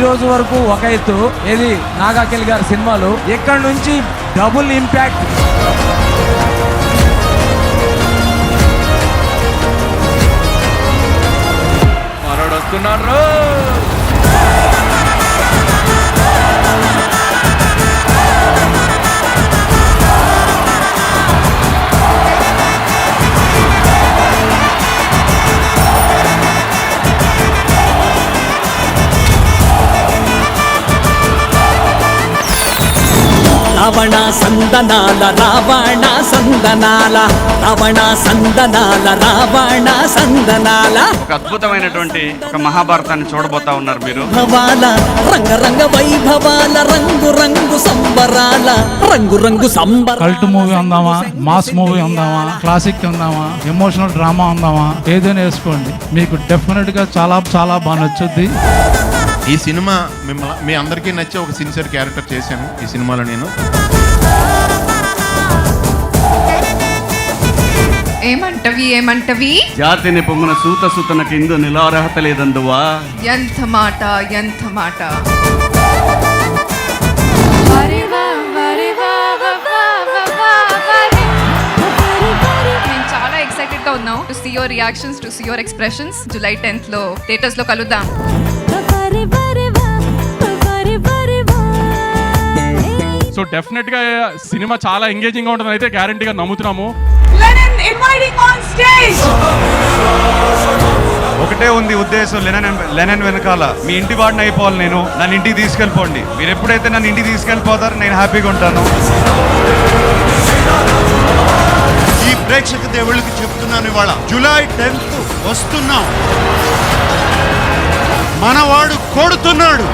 రోజు వరకు ఒక ఎత్తు, ఏది నాగార్జున గారి సినిమాలు, ఇక్కడ నుంచి డబుల్ ఇంపాక్ట్. మరోడు వస్తున్నాడు. రావణ సందనాల రావణ సందనాల రావణ సందనాల రావణ సందనాల. ఒక అద్భుతమైనటువంటి ఒక మహాభారతాన్ని చూడబోతా ఉన్నారు మీరు. భవాల రంగరంగ వైభవాల రంగు రంగు సంబరాల రంగు రంగు సంబర. కల్ట్ మూవీ ఉందామా, మాస్ మూవీ ఉందామా, క్లాసిక్ ఉందామా, ఎమోషనల్ డ్రామా ఉందామా, ఏదైనా వేసుకోండి, మీకు డెఫినెట్ గా చాలా చాలా బాగా నచ్చుద్ది. ఈ సినిమా మీ అందరికీ నచ్చే ఒక సిన్సియర్ క్యారెక్టర్ చేశాను ఈ సినిమాలో నేను. ఏమంటవి జాతిని పొంగున సూత సూతన కింద నిలార్హత లేదందువా. ఎంత మాట. నేను చాలా ఎక్సైటెడ్ గా ఉన్నాం to see your reactions, to see your expressions. July 10th లో థియేటర్స్ లో కలుద్దాం. సో డెఫినెట్ గా సినిమా చాలా ఎంగేజింగ్ గా ఉంటుంది అయితే గ్యారంటీగా నమ్ముతున్నాము. ఒకటే ఉంది ఉద్దేశం, లెనన్ వెనకాల మీ ఇంటి వాడిని అయిపోవాలి నేను. నన్ను ఇంటికి తీసుకెళ్ళిపోండి. మీరు ఎప్పుడైతే నన్ను ఇంటికి తీసుకెళ్ళిపోతారో నేను హ్యాపీగా ఉంటాను. ఈ ప్రేక్షక దేవుళ్ళకి చెప్తున్నాను, ఇవాళ జూలై 10th వస్తున్నాం. మనవాడు కొడుతున్నాడు.